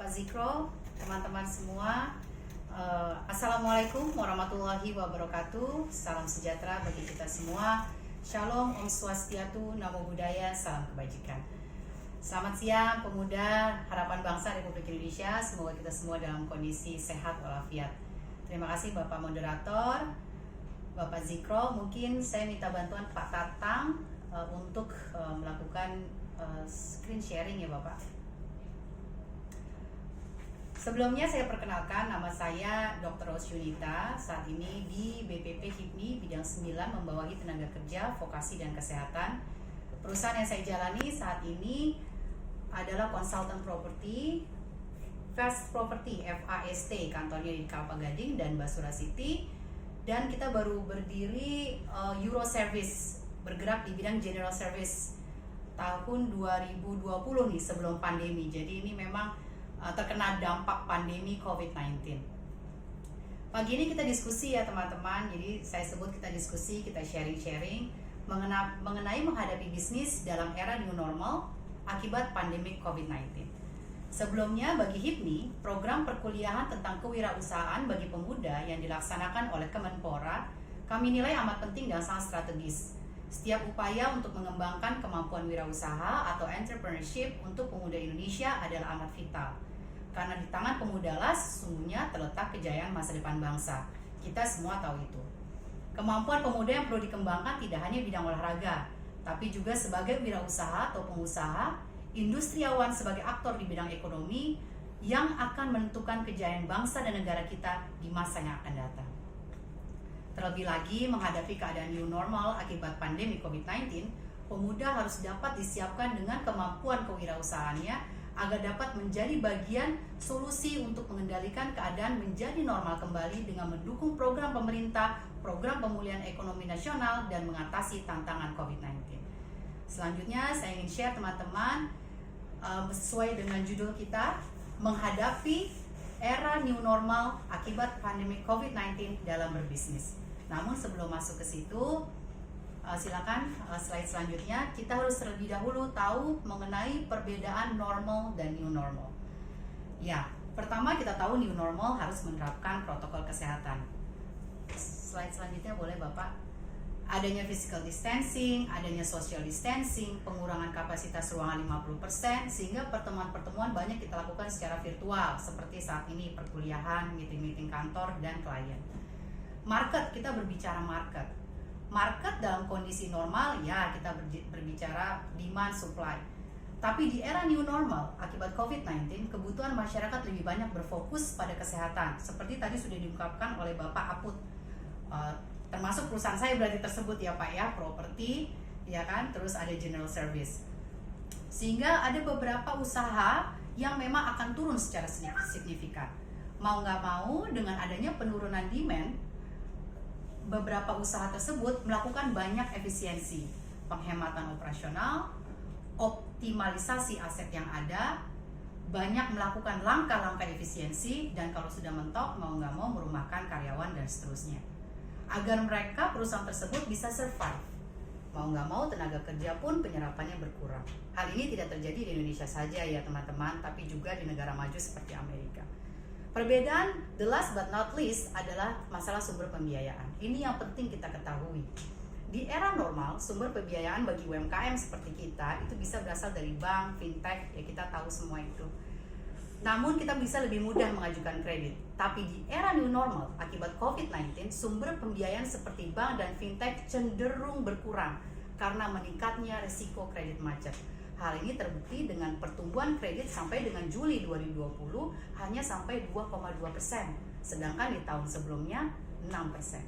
Bapak Zikro, teman-teman semua. Assalamualaikum warahmatullahi wabarakatuh. Salam sejahtera bagi kita semua. Shalom, Om Swastiatu, Namo Buddhaya, salam kebajikan. Selamat siang pemuda harapan bangsa Republik Indonesia. Semoga kita semua dalam kondisi sehat walafiat. Terima kasih Bapak Moderator, Bapak Zikro. Mungkin saya minta bantuan Pak Tatang untuk melakukan screen sharing ya Bapak. Sebelumnya saya perkenalkan, nama saya Dr. Rose Yunita. Saat ini di BPP HIPMI bidang 9 membawahi tenaga kerja, vokasi dan kesehatan. Perusahaan yang saya jalani saat ini adalah konsultan properti, Fast Property, FAST, kantornya di Kelapa Gading dan Basura City. Dan kita baru berdiri Euro Service, bergerak di bidang General Service tahun 2020 nih, sebelum pandemi. Jadi ini memang terkena dampak pandemi COVID-19. Pagi ini kita diskusi ya teman-teman. Jadi saya sebut kita diskusi, kita sharing-sharing mengenai menghadapi bisnis dalam era new normal akibat pandemi COVID-19. Sebelumnya bagi HIPMI, program perkuliahan tentang kewirausahaan bagi pemuda yang dilaksanakan oleh Kemenpora, kami nilai amat penting dan sangat strategis. Setiap upaya untuk mengembangkan kemampuan wirausaha atau entrepreneurship untuk pemuda Indonesia adalah amat vital. Karena di tangan pemuda lah sesungguhnya terletak kejayaan masa depan bangsa. Kita semua tahu itu. Kemampuan pemuda yang perlu dikembangkan tidak hanya bidang olahraga, tapi juga sebagai wirausaha atau pengusaha, industriawan sebagai aktor di bidang ekonomi yang akan menentukan kejayaan bangsa dan negara kita di masa yang akan datang. Terlebih lagi menghadapi keadaan new normal akibat pandemi COVID-19, pemuda harus dapat disiapkan dengan kemampuan kewirausahaannya agar dapat menjadi bagian solusi untuk mengendalikan keadaan menjadi normal kembali dengan mendukung program pemerintah, program pemulihan ekonomi nasional, dan mengatasi tantangan COVID-19. Selanjutnya saya ingin share teman-teman sesuai dengan judul kita, menghadapi era new normal akibat pandemi COVID-19 dalam berbisnis. Namun sebelum masuk ke situ, silakan slide selanjutnya. Kita harus terlebih dahulu tahu mengenai perbedaan normal dan new normal. Ya, pertama kita tahu new normal harus menerapkan protokol kesehatan. Slide selanjutnya boleh Bapak. Adanya physical distancing, adanya social distancing, pengurangan kapasitas ruangan 50%, sehingga pertemuan-pertemuan banyak kita lakukan secara virtual, seperti saat ini perkuliahan, meeting-meeting kantor, dan klien. Market, kita berbicara market. Market dalam kondisi normal, ya kita berbicara demand supply. Tapi di era new normal, akibat COVID-19, kebutuhan masyarakat lebih banyak berfokus pada kesehatan. Seperti tadi sudah diungkapkan oleh Bapak Aput. Termasuk perusahaan saya berarti tersebut ya Pak ya, properti, ya kan, terus ada general service. Sehingga ada beberapa usaha yang memang akan turun secara signifikan. Mau nggak mau dengan adanya penurunan demand, beberapa usaha tersebut melakukan banyak efisiensi, penghematan operasional, optimalisasi aset yang ada, banyak melakukan langkah-langkah efisiensi, dan kalau sudah mentok mau nggak mau merumahkan karyawan dan seterusnya. Agar mereka perusahaan tersebut bisa survive. Mau nggak mau tenaga kerja pun penyerapannya berkurang. Hal ini tidak terjadi di Indonesia saja ya teman-teman, tapi juga di negara maju seperti Amerika. Perbedaan the last but not least adalah masalah sumber pembiayaan. Ini yang penting kita ketahui. Di era normal, sumber pembiayaan bagi UMKM seperti kita itu bisa berasal dari bank, fintech, ya kita tahu semua itu. Namun kita bisa lebih mudah mengajukan kredit. Tapi di era new normal, akibat COVID-19, sumber pembiayaan seperti bank dan fintech cenderung berkurang karena meningkatnya risiko kredit macet. Hal ini terbukti dengan pertumbuhan kredit sampai dengan Juli 2020 hanya sampai 2,2%, sedangkan di tahun sebelumnya 6%.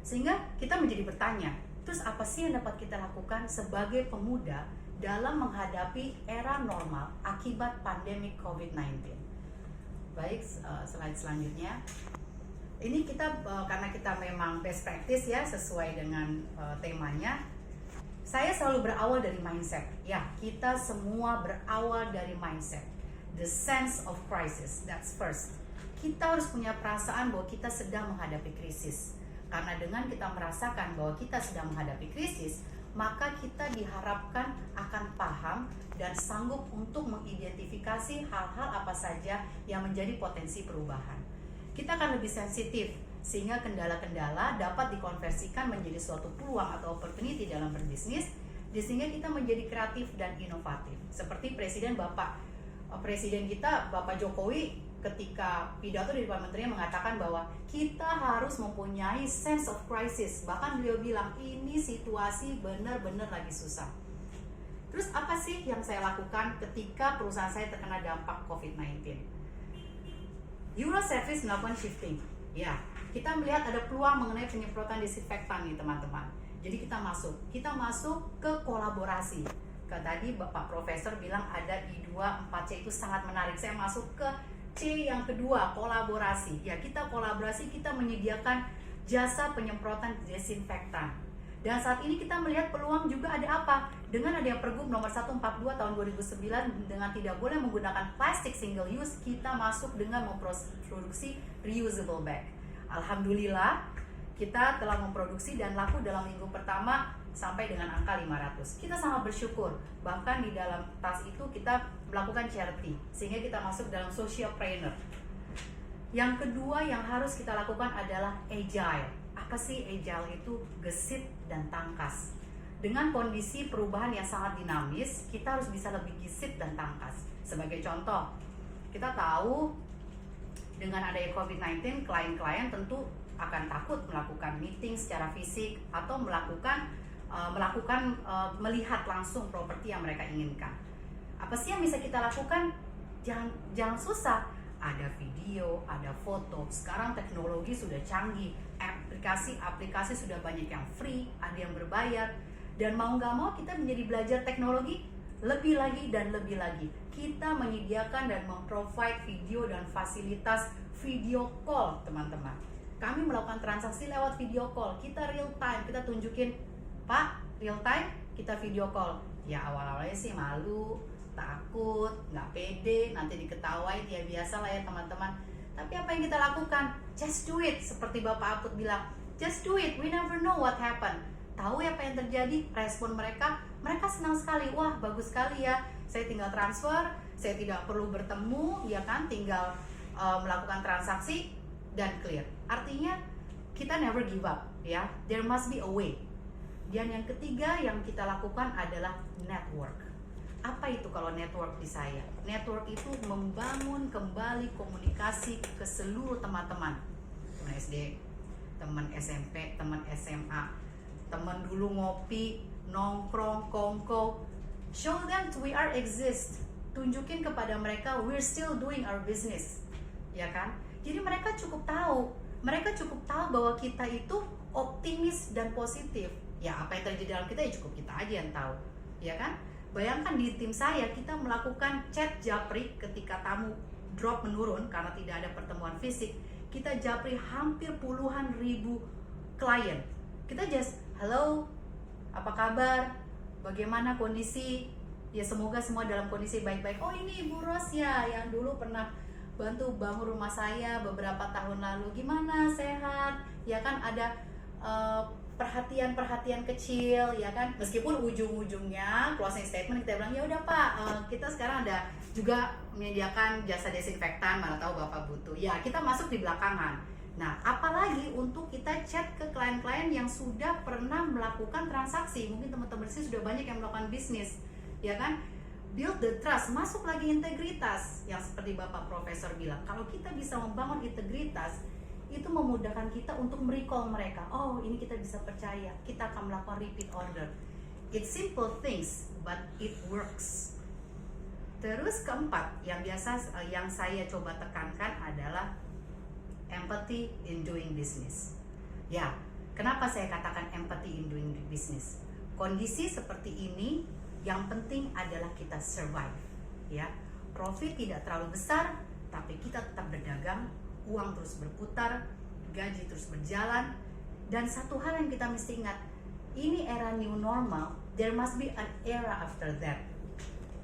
Sehingga kita menjadi bertanya, terus apa sih yang dapat kita lakukan sebagai pemuda dalam menghadapi era normal akibat pandemi COVID-19? Baik, slide selanjutnya. Ini kita karena kita memang best practice ya, sesuai dengan temanya. Saya selalu berawal dari mindset. Ya, kita semua berawal dari mindset. The sense of crisis, that's first. Kita harus punya perasaan bahwa kita sedang menghadapi krisis. Karena dengan kita merasakan bahwa kita sedang menghadapi krisis, maka kita diharapkan akan paham dan sanggup untuk mengidentifikasi hal-hal apa saja yang menjadi potensi perubahan. Kita akan lebih sensitif sehingga kendala-kendala dapat dikonversikan menjadi suatu peluang atau opportunity dalam berbisnis, sehingga kita menjadi kreatif dan inovatif. Seperti Presiden kita, Bapak Jokowi, ketika pidato di depan menterinya mengatakan bahwa kita harus mempunyai sense of crisis. Bahkan beliau bilang ini situasi benar-benar lagi susah. Terus apa sih yang saya lakukan ketika perusahaan saya terkena dampak COVID-19? Euroservice melakukan shifting. Ya, kita melihat ada peluang mengenai penyemprotan disinfektan nih teman-teman. Jadi kita masuk ke kolaborasi. Tadi Bapak Profesor bilang ada I2, 4C itu sangat menarik. Saya masuk ke C yang kedua, kolaborasi. Ya, kita kolaborasi, kita menyediakan jasa penyemprotan desinfektan. Dan saat ini kita melihat peluang juga ada apa? Dengan adanya Pergub nomor 142 tahun 2009 dengan tidak boleh menggunakan plastik single use, kita masuk dengan memproduksi reusable bag. Alhamdulillah, kita telah memproduksi dan laku dalam minggu pertama sampai dengan angka 500. Kita sangat bersyukur. Bahkan di dalam tas itu kita melakukan charity, sehingga kita masuk dalam socialpreneur. Yang kedua yang harus kita lakukan adalah agile. Apa sih agile itu? Gesit dan tangkas. Dengan kondisi perubahan yang sangat dinamis, kita harus bisa lebih gesit dan tangkas. Sebagai contoh, kita tahu dengan adanya COVID-19, klien-klien tentu akan takut melakukan meeting secara fisik atau melihat langsung properti yang mereka inginkan. Apa sih yang bisa kita lakukan? Jangan susah. Ada video, ada foto. Sekarang teknologi sudah canggih, aplikasi sudah banyak yang free, ada yang berbayar. Dan mau nggak mau kita menjadi belajar teknologi lebih lagi dan lebih lagi. Kita menyediakan dan memprovide video dan fasilitas video call, teman-teman. Kami melakukan transaksi lewat video call. Kita real time, kita tunjukin, Pak, real time, kita video call. Ya awal-awalnya sih malu, takut, nggak pede, nanti diketawain, ya biasa lah ya teman-teman. Tapi apa yang kita lakukan? Just do it, seperti Bapak Aput bilang, just do it, we never know what happen. Tahu ya apa yang terjadi? Respon mereka senang sekali. Wah, bagus sekali ya, saya tinggal transfer, saya tidak perlu bertemu, ya kan, tinggal melakukan transaksi dan clear. Artinya kita never give up, ya. There must be a way. Dan yang ketiga yang kita lakukan adalah network. Apa itu kalau network di saya? Network itu membangun kembali komunikasi ke seluruh teman-teman. Teman SD, teman SMP, teman SMA, teman dulu ngopi, nongkrong, kongko. Show them we are exist. Tunjukin kepada mereka we're still doing our business. Ya kan? Jadi mereka cukup tahu bahwa kita itu optimis dan positif. Ya apa yang terjadi dalam kita ya cukup kita aja yang tahu. Ya kan? Bayangkan di tim saya kita melakukan chat japri ketika tamu drop menurun karena tidak ada pertemuan fisik. Kita japri hampir puluhan ribu klien. Kita just hello, apa kabar? Bagaimana kondisi? Ya semoga semua dalam kondisi baik-baik. Oh ini Ibu Ros ya yang dulu pernah bantu bangun rumah saya beberapa tahun lalu. Gimana, sehat? Ya kan ada perhatian-perhatian kecil, ya kan, meskipun ujung-ujungnya closing statement kita bilang ya udah Pak, kita sekarang ada juga menyediakan jasa desinfektan, mana tahu Bapak butuh. Ya kita masuk di belakangan. Nah apalagi untuk kita chat ke klien-klien yang sudah pernah melakukan transaksi, mungkin teman-teman sih sudah banyak yang melakukan bisnis, ya kan, build the trust, masuk lagi integritas, yang seperti Bapak Profesor bilang, kalau kita bisa membangun integritas itu memudahkan kita untuk merecall mereka. Oh ini kita bisa percaya, kita akan melakukan repeat order. It's simple things but it works. Terus keempat yang saya coba tekankan adalah empathy in doing business. Ya, kenapa saya katakan empathy in doing business? Kondisi seperti ini yang penting adalah kita survive. Ya, profit tidak terlalu besar tapi kita tetap berdagang, uang terus berputar, gaji terus berjalan. Dan satu hal yang kita mesti ingat, ini era new normal, there must be an era after that.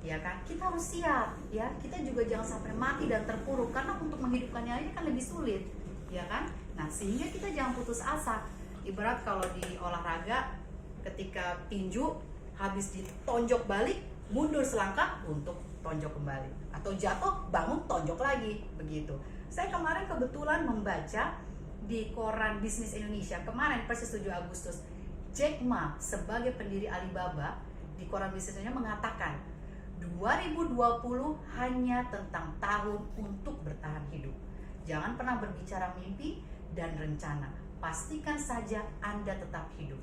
Ya kan? Kita harus siap, ya. Kita juga jangan sampai mati dan terpuruk karena untuk menghidupkan yang lainnya kan lebih sulit, ya kan? Nah, sehingga kita jangan putus asa. Ibarat kalau di olahraga ketika tinju habis ditonjok balik, mundur selangkah untuk tonjok kembali, atau jatuh bangun tonjok lagi, begitu. Saya kemarin kebetulan membaca di koran Bisnis Indonesia kemarin persis 7 Agustus, Jack Ma sebagai pendiri Alibaba di koran Bisnis Indonesia mengatakan 2020 hanya tentang tahun untuk bertahan hidup. Jangan pernah berbicara mimpi dan rencana. Pastikan saja Anda tetap hidup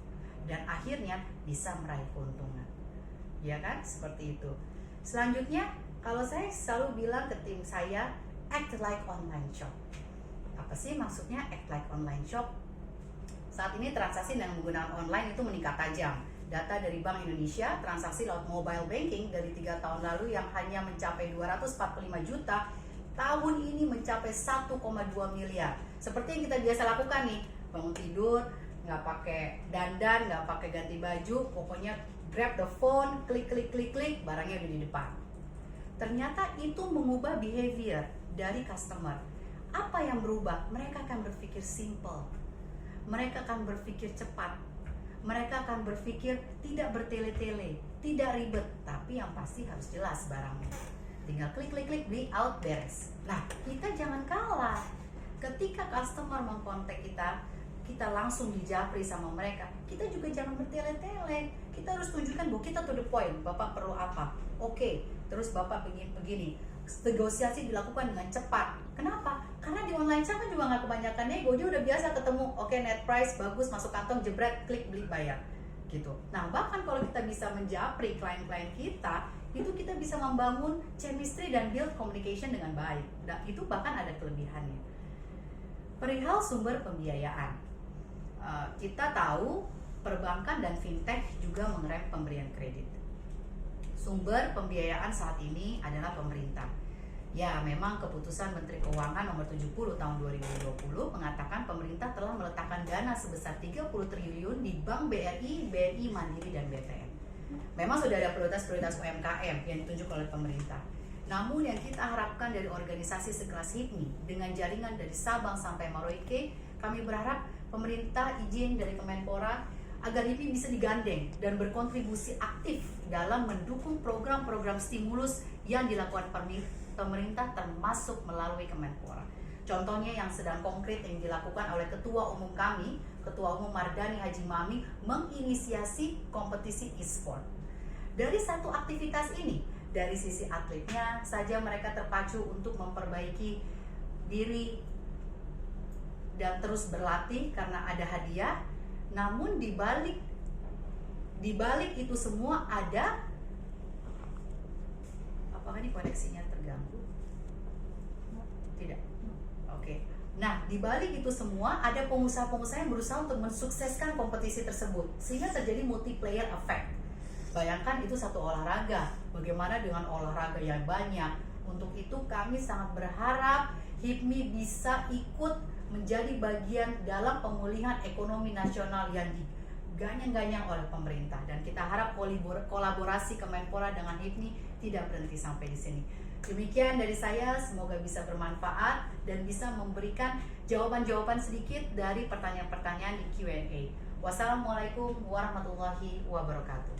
dan akhirnya bisa meraih keuntungan. Ya kan? Seperti itu. Selanjutnya, kalau saya selalu bilang ke tim saya, act like online shop. Apa sih maksudnya act like online shop? Saat ini transaksi dengan menggunakan online itu meningkat tajam. Data dari Bank Indonesia, transaksi lewat mobile banking dari 3 tahun lalu yang hanya mencapai 245 juta, tahun ini mencapai 1,2 miliar. Seperti yang kita biasa lakukan nih, bangun tidur, nggak pakai dandan, nggak pakai ganti baju, pokoknya grab the phone, klik, barangnya udah di depan. Ternyata itu mengubah behavior dari customer. Apa yang berubah? Mereka akan berpikir simple, mereka akan berpikir cepat, mereka akan berpikir tidak bertele-tele, tidak ribet, tapi yang pasti harus jelas barangnya. Tinggal klik, beli out, beres. Nah, kita jangan kalah. Ketika customer mengkontak kita, kita langsung dijapri sama mereka. Kita juga jangan bertele-tele. Kita harus tunjukkan bahwa kita to the point. Bapak perlu apa? Oke, terus Bapak begini. Negosiasi dilakukan dengan cepat. Kenapa? Karena di online shop kan juga nggak kebanyakan nego. Dia udah biasa ketemu, oke, net price bagus, masuk kantong, jebret, klik, beli, bayar, gitu. Nah, bahkan kalau kita bisa menjapri klien-klien kita, itu kita bisa membangun chemistry dan build communication dengan baik. Dan itu bahkan ada kelebihannya. Perihal sumber pembiayaan, kita tahu perbankan dan fintech juga mengerem pemberian kredit. Sumber pembiayaan saat ini adalah pemerintah. Ya, memang keputusan Menteri Keuangan nomor 70 tahun 2020 mengatakan pemerintah telah meletakkan dana sebesar 30 triliun di Bank BRI, BNI, Mandiri, dan BTN. Memang sudah ada prioritas-prioritas UMKM yang ditunjuk oleh pemerintah. Namun yang kita harapkan dari organisasi sekelas HIPMI dengan jaringan dari Sabang sampai Merauke, kami berharap pemerintah izin dari Kemenpora agar HIPMI bisa digandeng dan berkontribusi aktif dalam mendukung program-program stimulus yang dilakukan pemerintah termasuk melalui Kemenpora. Contohnya yang sedang konkret yang dilakukan oleh Ketua Umum kami, Ketua Umum Mardani Haji Mami, menginisiasi kompetisi e-sport. Dari satu aktivitas ini, dari sisi atletnya saja mereka terpacu untuk memperbaiki diri dan terus berlatih karena ada hadiah. Namun di balik itu semua ada, apakah ini koneksinya terganggu? Tidak. Oke. Nah, di balik itu semua ada pengusaha-pengusaha yang berusaha untuk mensukseskan kompetisi tersebut sehingga terjadi multiplayer effect. Bayangkan itu satu olahraga, bagaimana dengan olahraga yang banyak. Untuk itu kami sangat berharap HIPMI bisa ikut menjadi bagian dalam pemulihan ekonomi nasional yang diganyang-ganyang oleh pemerintah. Dan kita harap kolaborasi Kemenpora dengan HIPMI tidak berhenti sampai di sini. Demikian dari saya, semoga bisa bermanfaat dan bisa memberikan jawaban-jawaban sedikit dari pertanyaan-pertanyaan di Q&A. Wassalamualaikum warahmatullahi wabarakatuh.